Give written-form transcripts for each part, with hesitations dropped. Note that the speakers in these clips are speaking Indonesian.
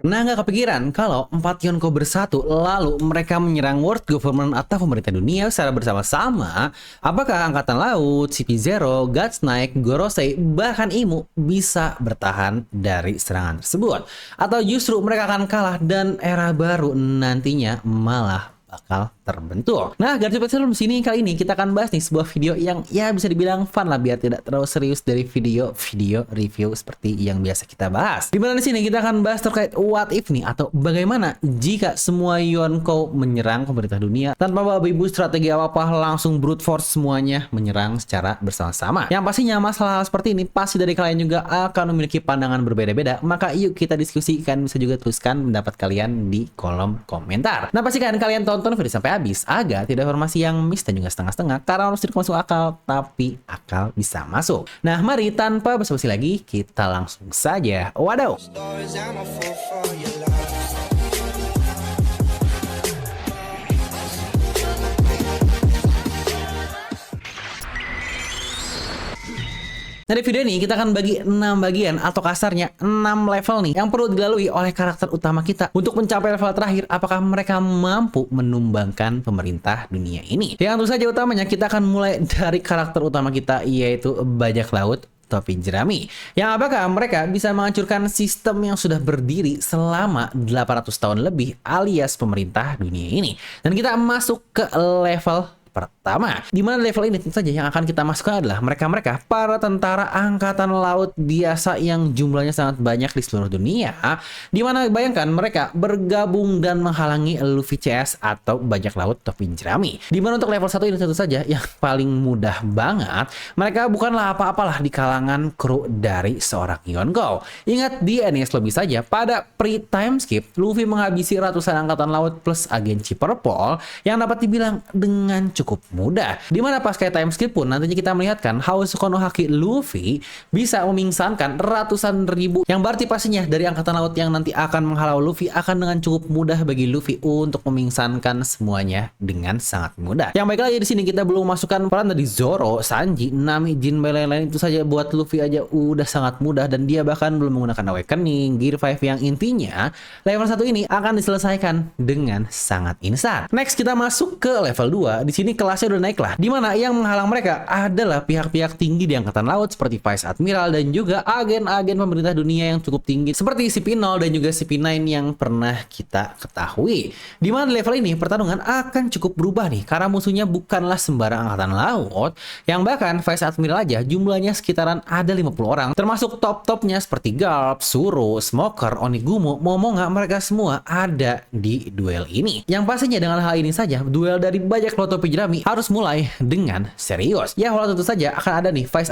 Pernah nggak kepikiran kalau 4 Yonko bersatu lalu mereka menyerang world government atau pemerintah dunia secara bersama-sama? Apakah Angkatan Laut, CP0, Godsnipe, Gorosei, bahkan Imu bisa bertahan dari serangan tersebut? Atau justru mereka akan kalah dan era baru nantinya malah bakal terbentuk. Nah, Garjupet sebelum sini kali ini kita akan bahas nih sebuah video yang ya bisa dibilang fun lah biar tidak terlalu serius dari video review seperti yang biasa kita bahas. Dimana di sini kita akan bahas terkait what if nih atau bagaimana jika semua Yonko menyerang pemerintah dunia tanpa babi ibu strategi apa-apa langsung brute force semuanya menyerang secara bersama-sama. Yang pastinya masalah hal seperti ini pasti dari kalian juga akan memiliki pandangan berbeda-beda. Maka yuk kita diskusikan, bisa juga tuliskan pendapat kalian di kolom komentar. Nah, pastikan kalian tonton video sampai habis agar tidak informasi yang miss dan juga setengah-setengah karena harus tidak masuk akal tapi akal bisa masuk. Nah, mari tanpa basa-basi lagi kita langsung saja. Waduh. Nah, di video ini kita akan bagi 6 bagian atau kasarnya 6 level nih yang perlu dilalui oleh karakter utama kita untuk mencapai level terakhir. Apakah mereka mampu menumbangkan pemerintah dunia ini? Yang tentu saja utamanya kita akan mulai dari karakter utama kita, yaitu bajak laut topi jerami. Yang apakah mereka bisa menghancurkan sistem yang sudah berdiri selama 800 tahun lebih alias pemerintah dunia ini. Dan kita masuk ke level pertama, di mana level ini tentu saja yang akan kita masukkan adalah mereka-mereka para tentara angkatan laut biasa yang jumlahnya sangat banyak di seluruh dunia, di mana bayangkan mereka bergabung dan menghalangi Luffy CS atau bajak laut topi jerami. Di mana untuk level 1 ini tentu saja yang paling mudah banget, mereka bukanlah apa-apalah di kalangan kru dari seorang Yonko. Ingat di NES Lobby saja pada pre-time skip, Luffy menghabisi ratusan angkatan laut plus agen Chipperpol yang dapat dibilang dengan cukup mudah. Dimana pas kayak time skip pun nantinya kita melihatkan House Konohaki Luffy bisa memingsankan ratusan ribu, yang berarti pastinya dari angkatan laut yang nanti akan menghalau Luffy akan dengan cukup mudah bagi Luffy untuk memingsankan semuanya dengan sangat mudah. Yang baik lagi di sini kita belum masukkan peran dari Zoro, Sanji, Nami, Jinbei, lain-lain. Itu saja buat Luffy aja udah sangat mudah dan dia bahkan belum menggunakan Awakening, Gear 5 yang intinya level 1 ini akan diselesaikan dengan sangat instan. Next kita masuk ke level 2. Di sini kelasnya udah naik lah, dimana yang menghalang mereka adalah pihak-pihak tinggi di angkatan laut seperti Vice Admiral dan juga agen-agen pemerintah dunia yang cukup tinggi seperti CP0 dan juga CP9 yang pernah kita ketahui. Dimana di level ini pertarungan akan cukup berubah nih karena musuhnya bukanlah sembarang angkatan laut, yang bahkan Vice Admiral aja jumlahnya sekitaran ada 50 orang, termasuk top-topnya seperti Garp, Suro, Smoker, Onigumo, Momonga, mereka semua ada di duel ini. Yang pastinya dengan hal ini saja duel dari bajak laut topi jerami harus mulai dengan serius. Ya, walau tentu saja akan ada nih Vice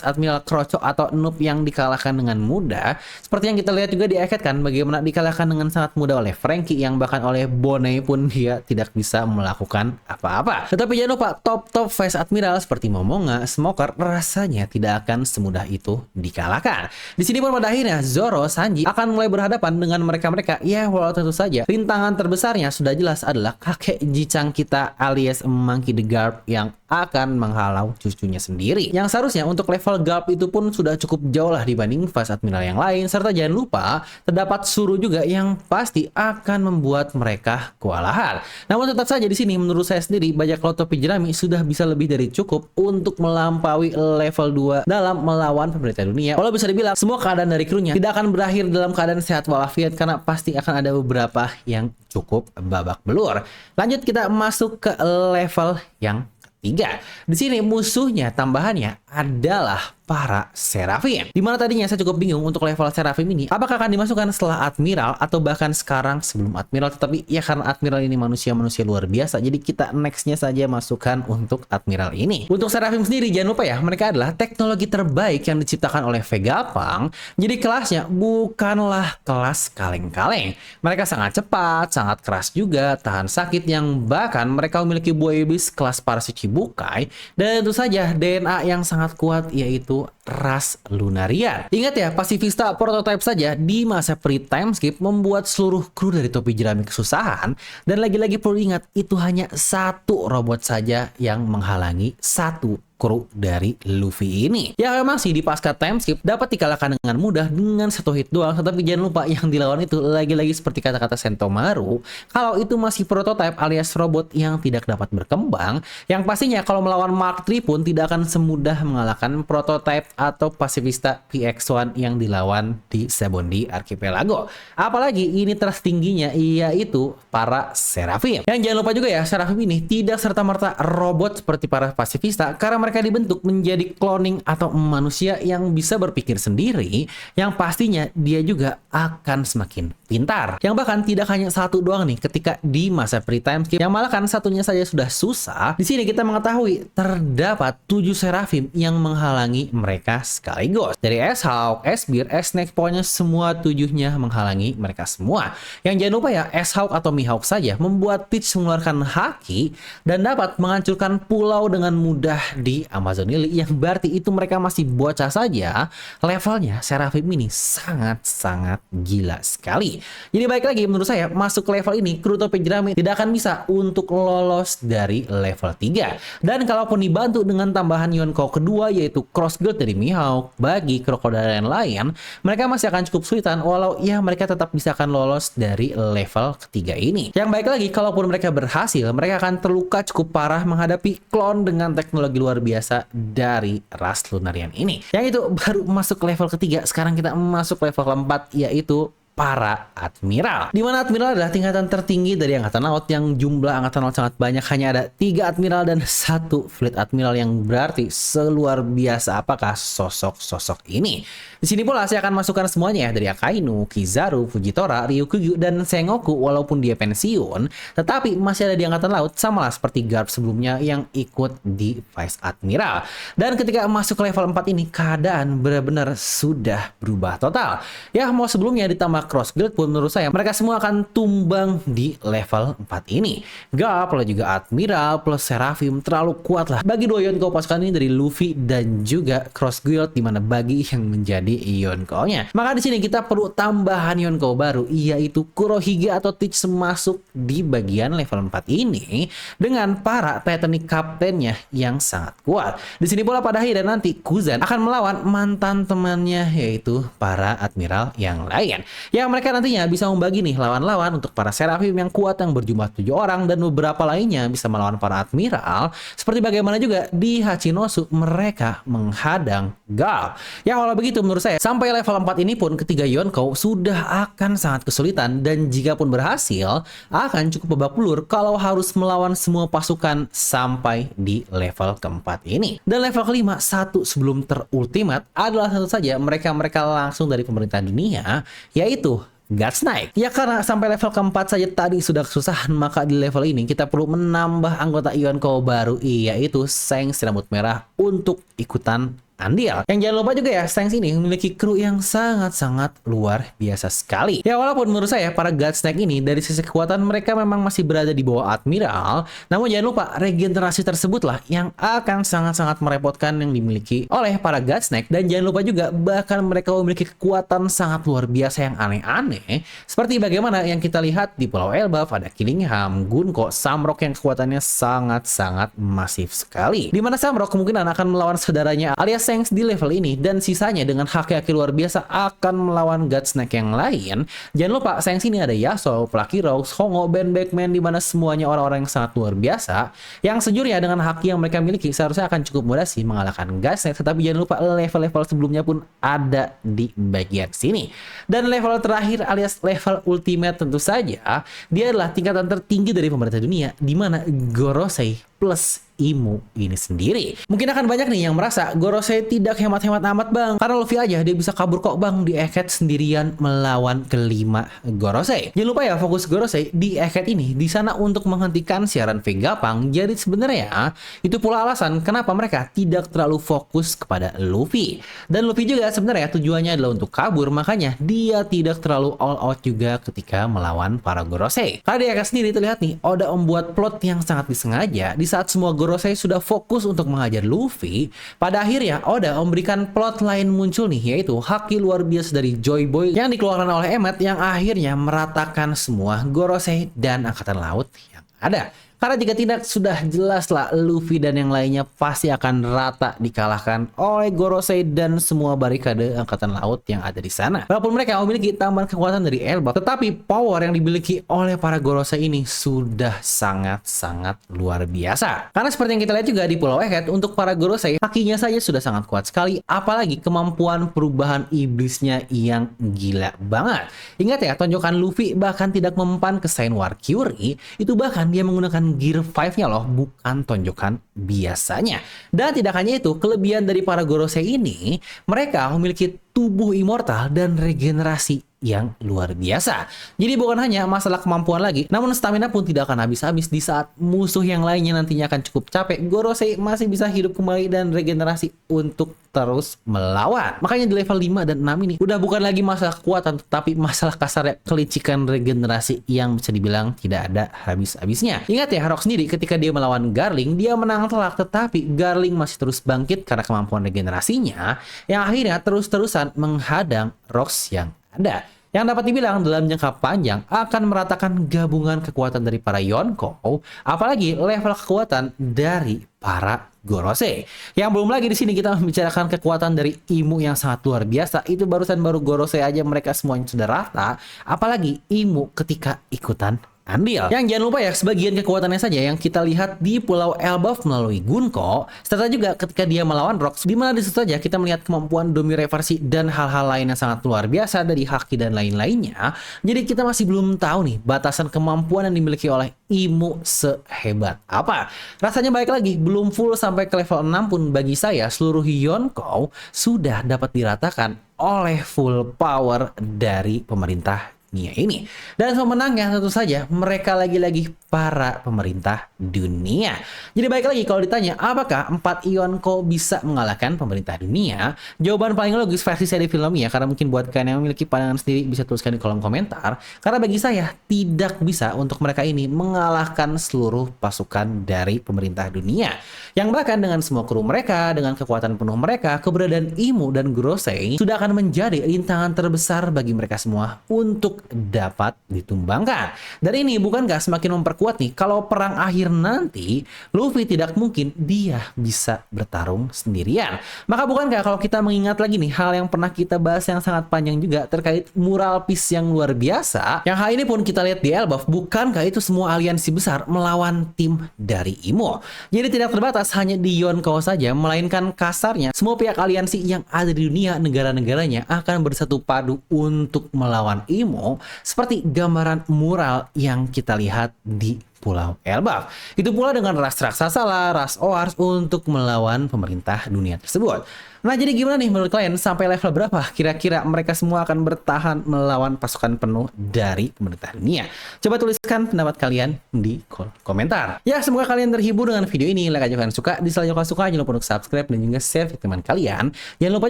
Admiral Kroco atau noob yang dikalahkan dengan mudah. Seperti yang kita lihat juga di Eket kan, bagaimana dikalahkan dengan sangat mudah oleh Franky, yang bahkan oleh Bonnie pun dia tidak bisa melakukan apa-apa. Tetapi jangan lupa top Vice Admiral seperti Momonga, Smoker rasanya tidak akan semudah itu dikalahkan. Di sini pun pada akhirnya Zoro, Sanji akan mulai berhadapan dengan mereka-mereka. Ya, walau tentu saja rintangan terbesarnya sudah jelas adalah kakek Jicang kita alias Monkey the Garp yang akan menghalau cucunya sendiri. Yang seharusnya untuk level Garp itu pun sudah cukup jauh lah dibanding Vice Admiral yang lain. Serta jangan lupa terdapat Suru juga yang pasti akan membuat mereka kewalahan. Namun tetap saja di sini menurut saya sendiri bajak laut topi jerami sudah bisa lebih dari cukup untuk melampaui level 2 dalam melawan pemerintah dunia. Kalau bisa dibilang semua keadaan dari krunya tidak akan berakhir dalam keadaan sehat walafiat karena pasti akan ada beberapa yang cukup babak belur. Lanjut kita masuk ke level yang ketiga. Di sini musuhnya tambahannya adalah para Seraphim. Dimana tadinya saya cukup bingung untuk level Seraphim ini apakah akan dimasukkan setelah Admiral atau bahkan sekarang sebelum Admiral, tetapi ya karena Admiral ini manusia-manusia luar biasa jadi kita nextnya saja masukkan untuk Admiral ini. Untuk Seraphim sendiri jangan lupa ya, mereka adalah teknologi terbaik yang diciptakan oleh Vegapunk. Jadi kelasnya bukanlah kelas kaleng-kaleng. Mereka sangat cepat, sangat keras juga, tahan sakit, yang bahkan mereka memiliki buah iblis kelas para Shichibukai dan tentu saja DNA yang sangat kuat yaitu ras Lunarian. Ingat ya, Pacifista prototype saja di masa pre-time skip membuat seluruh kru dari topi jerami kesusahan, dan lagi-lagi perlu ingat itu hanya satu robot saja yang menghalangi satu kru dari Luffy ini. Ya memang sih di pasca time skip dapat dikalahkan dengan mudah dengan satu hit doang, tetapi jangan lupa yang dilawan itu lagi-lagi seperti kata-kata Sentomaru, kalau itu masih prototype alias robot yang tidak dapat berkembang, yang pastinya kalau melawan Mark III pun tidak akan semudah mengalahkan prototype atau pasifista PX1 yang dilawan di Sabondi Archipelago. Apalagi ini tertingginya yaitu para Seraphim. Yang jangan lupa juga ya, Seraphim ini tidak serta-merta robot seperti para pasifista karena mereka dibentuk menjadi cloning atau manusia yang bisa berpikir sendiri, yang pastinya dia juga akan semakin pintar. Yang bahkan tidak hanya satu doang nih ketika di masa pre-time skip, yang malah kan satunya saja sudah susah. Di sini kita mengetahui terdapat 7 Seraphim yang menghalangi mereka sekaligus. Dari S-Hawk, S-Bear, S-Snake, pokoknya semua 7-nya menghalangi mereka semua. Yang jangan lupa ya, S-Hawk atau Mihawk saja membuat Peach mengeluarkan haki dan dapat menghancurkan pulau dengan mudah di Amazon Lily, yang berarti itu mereka masih bocah saja. Levelnya Seraphim ini sangat-sangat gila sekali. Jadi baik lagi menurut saya, masuk ke level ini kru topi jerami tidak akan bisa untuk lolos dari level 3. Dan kalaupun dibantu dengan tambahan Yonkou kedua yaitu Cross Guard dari Mihawk, bagi krokodil lain mereka masih akan cukup sulitan, walau ya mereka tetap bisa akan lolos dari level ketiga ini. Yang baik lagi, kalaupun mereka berhasil, mereka akan terluka cukup parah menghadapi klon dengan teknologi luar biasa dari ras Lunarian ini. Yang itu baru masuk level ketiga. Sekarang kita masuk level keempat yaitu para admiral. Dimana admiral adalah tingkatan tertinggi dari angkatan laut, yang jumlah angkatan laut sangat banyak, hanya ada 3 admiral dan 1 fleet admiral, yang berarti seluar biasa apakah sosok-sosok ini. Di sini pula saya akan masukkan semuanya ya, dari Akainu, Kizaru, Fujitora, Ryukyu, dan Sengoku. Walaupun dia pensiun, tetapi masih ada di angkatan laut, samalah seperti Garp sebelumnya yang ikut di Vice Admiral. Dan ketika masuk ke level 4 ini, keadaan benar-benar sudah berubah total. Ya mau sebelumnya ditambah Cross Guard pun menurut saya mereka semua akan tumbang di level 4 ini. Garp plus juga Admiral plus Seraphim terlalu kuat lah bagi 2 Yonkou pasukan ini dari Luffy dan juga Cross Guard, dimana bagi yang menjadi Yonkou-nya. Maka di sini kita perlu tambahan Yonkou baru, yaitu Kurohige atau Teach masuk di bagian level 4 ini dengan para Titanic Captain-nya yang sangat kuat. Di sini pula pada akhirnya nanti Kuzan akan melawan mantan temannya yaitu para Admiral yang lain. Yang mereka nantinya bisa membagi nih lawan-lawan untuk para Seraphim yang kuat yang berjumlah 7 orang, dan beberapa lainnya bisa melawan para Admiral, seperti bagaimana juga di Hachinosu mereka menghadang Garp. Ya kalau begitu menurut saya sampai level 4 ini pun ketiga Yonkou sudah akan sangat kesulitan, dan jika pun berhasil akan cukup babak belur kalau harus melawan semua pasukan sampai di level keempat ini. Dan level kelima, satu sebelum terultimate, adalah satu saja mereka langsung dari pemerintah dunia, yaitu Guts Knight. Ya karena sampai level keempat saja tadi sudah kesusahan, maka di level ini kita perlu menambah anggota Yonkou baru, yaitu Shanks rambut merah untuk ikutan andil. Yang jangan lupa juga ya, Shanks ini memiliki kru yang sangat-sangat luar biasa sekali. Ya walaupun menurut saya para Guts Knight ini dari sisi kekuatan mereka memang masih berada di bawah Admiral, namun jangan lupa regenerasi tersebutlah yang akan sangat-sangat merepotkan yang dimiliki oleh para Guts Knight. Dan jangan lupa juga bahkan mereka memiliki kekuatan sangat luar biasa yang aneh-aneh, seperti bagaimana yang kita lihat di Pulau Elbaf ada Killingham, Gunko, Samrock yang kekuatannya sangat-sangat masif sekali. Dimana Samrock kemungkinan akan melawan saudaranya alias Shanks di level ini, dan sisanya dengan haki-haki luar biasa akan melawan Guts Knight yang lain. Jangan lupa Shanks ini ada Yasuo, Plucky Rose, Hongo, Ben Beckman, dimana semuanya orang-orang yang sangat luar biasa, yang sejujurnya dengan haki yang mereka miliki seharusnya akan cukup mudah sih mengalahkan Guts Knight. Tetapi jangan lupa level-level sebelumnya pun ada di bagian sini. Dan level terakhir alias level ultimate tentu saja dia adalah tingkatan tertinggi dari pemerintah dunia, dimana Gorosei plus Imu ini sendiri. Mungkin akan banyak nih yang merasa Gorosei tidak hemat-hemat amat bang, karena Luffy aja dia bisa kabur kok bang di Egghead sendirian melawan kelima Gorosei. Jangan lupa ya, fokus Gorosei di Egghead ini di sana untuk menghentikan siaran Vegapunk. Jadi sebenarnya itu pula alasan kenapa mereka tidak terlalu fokus kepada Luffy. Dan Luffy juga sebenarnya tujuannya adalah untuk kabur, makanya dia tidak terlalu all out juga ketika melawan para Gorosei. Karena di Egghead sendiri terlihat nih Oda membuat plot yang sangat disengaja. Di saat semua Gorosei sudah fokus untuk mengajar Luffy, pada akhirnya Oda memberikan plot lain muncul nih, yaitu haki luar biasa dari Joy Boy yang dikeluarkan oleh Emmet yang akhirnya meratakan semua Gorosei dan angkatan laut yang ada. Karena jika tidak, sudah jelas lah Luffy dan yang lainnya pasti akan rata dikalahkan oleh Gorosei dan semua barikade angkatan laut yang ada di sana. Walaupun mereka memiliki tambahan kekuatan dari Elbaf, tetapi power yang dimiliki oleh para Gorosei ini sudah sangat-sangat luar biasa. Karena seperti yang kita lihat juga di Pulau Egghead, untuk para Gorosei, kakinya saja sudah sangat kuat sekali, apalagi kemampuan perubahan iblisnya yang gila banget. Ingat ya, tonjokan Luffy bahkan tidak mempan ke Sign War Curie, itu bahkan dia menggunakan Gear 5-nya loh, bukan tonjokan biasanya. Dan tidak hanya itu, kelebihan dari para Gorosei ini, mereka memiliki tubuh immortal dan regenerasi yang luar biasa. Jadi bukan hanya masalah kemampuan lagi, namun stamina pun tidak akan habis-habis. Di saat musuh yang lainnya nantinya akan cukup capek, Gorosei masih bisa hidup kembali dan regenerasi untuk terus melawan. Makanya di level 5 dan 6 ini udah bukan lagi masalah kekuatan, tetapi masalah kasar kelicikan regenerasi yang bisa dibilang tidak ada habis-habisnya. Ingat ya, Rock sendiri ketika dia melawan Garling, dia menang telak, tetapi Garling masih terus bangkit karena kemampuan regenerasinya yang akhirnya terus-terusan menghadang Rocks yang ada. Yang dapat dibilang dalam jangka panjang akan meratakan gabungan kekuatan dari para Yonkou, apalagi level kekuatan dari para Gorosei. Yang belum lagi di sini kita membicarakan kekuatan dari Imu yang sangat luar biasa. Itu baru Gorosei aja mereka semuanya sudah rata, apalagi Imu ketika ikutan andil. Yang jangan lupa ya, sebagian kekuatannya saja yang kita lihat di Pulau Elbaf melalui Gunko, serta juga ketika dia melawan Rocks, di mana di situ saja kita melihat kemampuan Domi Reversi dan hal-hal lain yang sangat luar biasa dari Haki dan lain-lainnya. Jadi kita masih belum tahu nih batasan kemampuan yang dimiliki oleh Imu sehebat apa. Rasanya baik lagi, belum full sampai ke level 6 pun bagi saya seluruh Yonkou sudah dapat diratakan oleh full power dari pemerintah dunia ini. Dan pemenangnya tentu saja mereka lagi-lagi para pemerintah dunia. Jadi baik lagi kalau ditanya apakah 4 Yonkou bisa mengalahkan pemerintah dunia, jawaban paling logis versi seri filmnya, karena mungkin buat kalian yang memiliki pandangan sendiri bisa tuliskan di kolom komentar, karena bagi saya tidak bisa untuk mereka ini mengalahkan seluruh pasukan dari pemerintah dunia, yang bahkan dengan semua kru mereka, dengan kekuatan penuh mereka, keberadaan Imu dan Gorosei sudah akan menjadi rintangan terbesar bagi mereka semua untuk dapat ditumbangkan. Dan ini bukankah semakin memperkuat nih kalau perang akhir nanti Luffy tidak mungkin dia bisa bertarung sendirian. Maka bukankah kalau kita mengingat lagi nih hal yang pernah kita bahas yang sangat panjang juga terkait mural peace yang luar biasa, yang hal ini pun kita lihat di Elbaf, bukankah itu semua aliansi besar melawan tim dari Imo. Jadi tidak terbatas hanya di Yonkou saja, melainkan kasarnya semua pihak aliansi yang ada di dunia, negara-negaranya akan bersatu padu untuk melawan Imo, seperti gambaran mural yang kita lihat di Pulau Elbaf. Itu pula dengan ras raksasa lah, ras Oars untuk melawan pemerintah dunia tersebut. Nah, jadi gimana nih menurut kalian, sampai level berapa kira-kira mereka semua akan bertahan melawan pasukan penuh dari pemerintah dunia? Coba tuliskan pendapat kalian di kolom komentar. Ya, semoga kalian terhibur dengan video ini. Like aja kalian suka, dislike kalau suka, jangan lupa untuk subscribe dan juga share ke teman kalian. Jangan lupa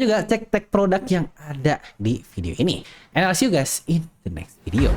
juga cek tag produk yang ada di video ini. And I'll see you guys in the next video.